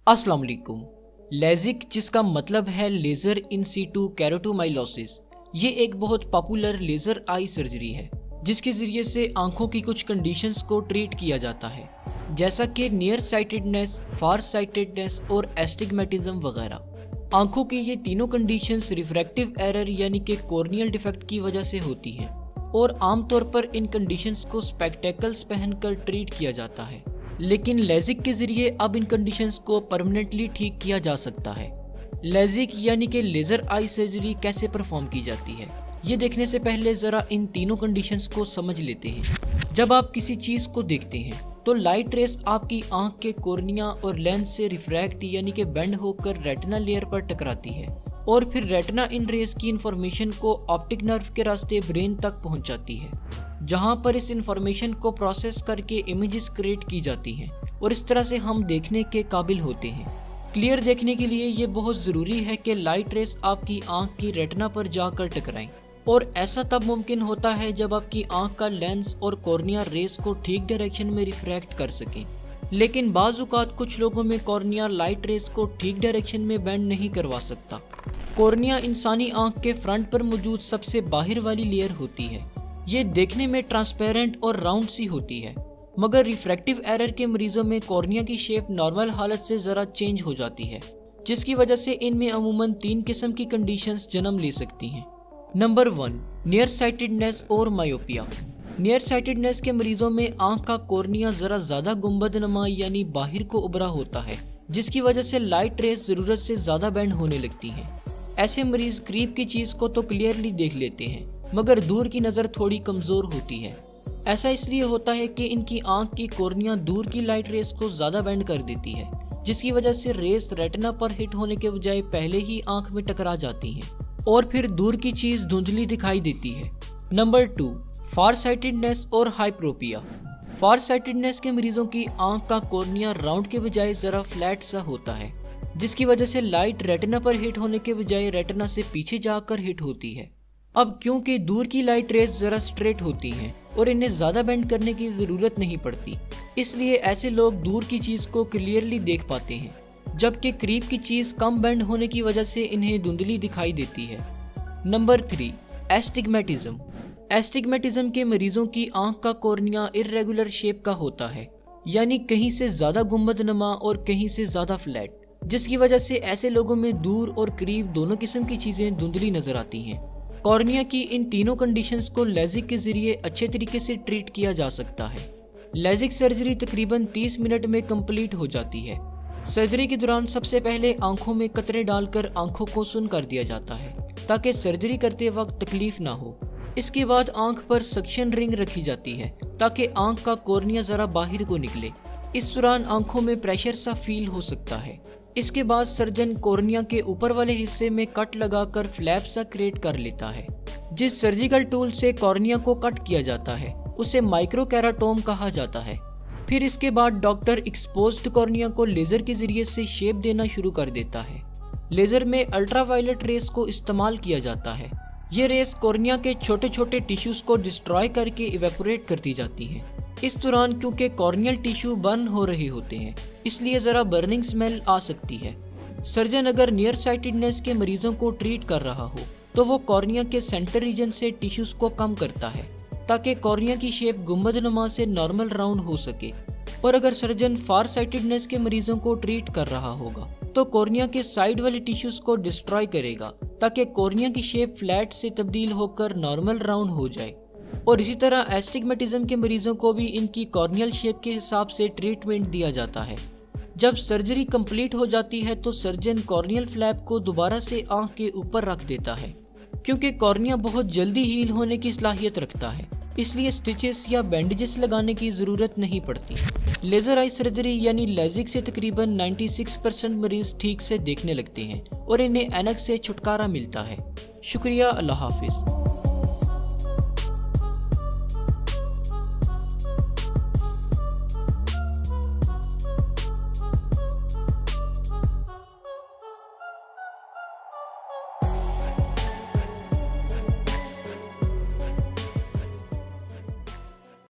अस्सलाम वालेकुम। लेजिक, जिसका मतलब है लेज़र इन सीटू केराटोमाइलोसिस, ये एक बहुत पॉपुलर लेज़र आई सर्जरी है जिसके ज़रिए से आंखों की कुछ कंडीशंस को ट्रीट किया जाता है, जैसा कि नियर साइटेडनेस, फार साइटेडनेस और एस्टिग्मेटिज्म वगैरह। आंखों की ये तीनों कंडीशंस रिफ्रैक्टिव एरर यानी कि कॉर्नियल डिफेक्ट की वजह से होती हैं और आमतौर पर इन कंडीशंस को स्पेक्टेकल्स पहनकर ट्रीट किया जाता है। लेकिन लेजिक के जरिए अब इन कंडीशंस को परमानेंटली ठीक किया जा सकता है। लेजिक यानी कि लेज़र आई सर्जरी कैसे परफॉर्म की जाती है, ये देखने से पहले ज़रा इन तीनों कंडीशंस को समझ लेते हैं। जब आप किसी चीज़ को देखते हैं तो लाइट रेस आपकी आंख के कॉर्निया और लेंस से रिफ्रैक्ट यानी कि बेंड होकर रेटिना लेयर पर टकराती है और फिर रेटिना इन रेस की इंफॉर्मेशन को ऑप्टिक नर्व के रास्ते ब्रेन तक पहुंचाती है, जहां पर इस इंफॉर्मेशन को प्रोसेस करके इमेजेस क्रिएट की जाती हैं और इस तरह से हम देखने के काबिल होते हैं। क्लियर देखने के लिए ये बहुत ज़रूरी है कि लाइट रेस आपकी आंख की रेटिना पर जाकर टकराएं, और ऐसा तब मुमकिन होता है जब आपकी आंख का लेंस और कॉर्निया रेस को ठीक डायरेक्शन में रिफ्रैक्ट कर सकें। लेकिन बाज़ औक़ात कुछ लोगों में कॉर्निया लाइट रेस को ठीक डायरेक्शन में बेंड नहीं करवा सकता। कॉर्निया इंसानी आंख के फ्रंट पर मौजूद सबसे बाहर वाली लेयर होती है। ये देखने में ट्रांसपेरेंट और राउंड सी होती है, मगर रिफ्रैक्टिव एरर के मरीजों में कॉर्निया की शेप नॉर्मल हालत से ज़रा चेंज हो जाती है, जिसकी वजह से इनमें अमूमन 3 किस्म की कंडीशंस जन्म ले सकती हैं। नंबर 1, नियर साइटेडनेस और मायोपिया। नियर साइटेडनेस के मरीजों में आंख का कॉर्निया ज़रा ज़्यादा गुंबदनुमा यानी बाहर को उभरा होता है, जिसकी वजह से लाइट रेस ज़रूरत से ज़्यादा बेंड होने लगती हैं। ऐसे मरीज करीब की चीज़ को तो क्लियरली देख लेते हैं, मगर दूर की नज़र थोड़ी कमज़ोर होती है। ऐसा इसलिए होता है कि इनकी आंख की कॉर्निया दूर की लाइट रेस को ज़्यादा बेंड कर देती है, जिसकी वजह से रेस रेटिना पर हिट होने के बजाय पहले ही आंख में टकरा जाती हैं और फिर दूर की चीज़ धुंधली दिखाई देती है। नंबर 2, फार साइटेडनेस और हाइप्रोपिया। फार साइटेडनेस के मरीजों की आंख का कॉर्निया राउंड के बजाय ज़रा फ्लैट सा होता है, जिसकी वजह से लाइट रेटिना पर हिट होने के बजाय रेटिना से पीछे जाकर हिट होती है। अब क्योंकि दूर की लाइट रेस ज़रा स्ट्रेट होती हैं और इन्हें ज़्यादा बेंड करने की ज़रूरत नहीं पड़ती, इसलिए ऐसे लोग दूर की चीज़ को क्लियरली देख पाते हैं, जबकि करीब की चीज़ कम बेंड होने की वजह से इन्हें धुंधली दिखाई देती है। Number 3, astigmatism. एस्टिग्मेटिज्म के मरीजों की आंख का कॉर्निया इर्रेगुलर शेप का होता है, यानी कहीं से ज़्यादा गुंबदनुमा और कहीं से ज़्यादा फ्लैट, जिसकी वजह से ऐसे लोगों में दूर और करीब दोनों किस्म की चीज़ें धुंधली नजर आती हैं। कॉर्निया की इन तीनों कंडीशंस को लेजिक के जरिए अच्छे तरीके से ट्रीट किया जा सकता है। लेजिक सर्जरी तकरीबन 30 मिनट में कंप्लीट हो जाती है। सर्जरी के दौरान सबसे पहले आंखों में कतरे डालकर आंखों को सुन्न कर दिया जाता है ताकि सर्जरी करते वक्त तकलीफ ना हो। इसके बाद आंख पर सक्शन रिंग रखी जाती है ताकि आंख का कॉर्निया जरा बाहर को निकले। इस दौरान आंखों में प्रेशर सा फील हो सकता है। इसके बाद सर्जन कॉर्निया के ऊपर वाले हिस्से में कट लगाकर फ्लैप सा क्रिएट कर लेता है। जिस सर्जिकल टूल से कॉर्निया को कट किया जाता है उसे माइक्रोकेराटोम कहा जाता है। फिर इसके बाद डॉक्टर एक्सपोज्ड कॉर्निया को लेज़र के जरिए से शेप देना शुरू कर देता है। लेज़र में अल्ट्रावायलेट रेस को इस्तेमाल किया जाता है। ये रेस कॉर्निया के छोटे छोटे टिश्यूज को डिस्ट्रॉय करके इवेपोरेट करती जाती हैं। इस दौरान क्योंकि कॉर्नियल टिश्यू बर्न हो रहे होते हैं, इसलिए ज़रा बर्निंग स्मेल आ सकती है। सर्जन अगर नियर साइटेडनेस के मरीजों को ट्रीट कर रहा हो तो वो कॉर्निया के सेंटर रीजन से टिश्यूज को कम करता है ताकि कॉर्निया की शेप गुंबदनुमा से नॉर्मल राउंड हो सके। और अगर सर्जन फार साइटेडनेस के मरीजों को ट्रीट कर रहा होगा तो कॉर्निया के साइड वाले टिश्यूज को डिस्ट्रॉय करेगा ताकि कॉर्निया की शेप फ्लैट से तब्दील होकर नॉर्मल राउंड हो जाए। और इसी तरह एस्टिग्मेटिज्म के मरीजों को भी इनकी कॉर्नियल शेप के हिसाब से ट्रीटमेंट दिया जाता है। जब सर्जरी कंप्लीट हो जाती है तो सर्जन कॉर्नियल फ्लैप को दोबारा से आंख के ऊपर रख देता है। क्योंकि कॉर्निया बहुत जल्दी हील होने की सलाहियत रखता है, इसलिए स्टिचेस या बैंडेजेस लगाने की ज़रूरत नहीं पड़ती। लेज़र आई सर्जरी यानी लेजिक से तकरीबन 96% मरीज ठीक से देखने लगते हैं और इन्हें ऐनक से छुटकारा मिलता है। शुक्रिया, अल्लाह हाफिज़।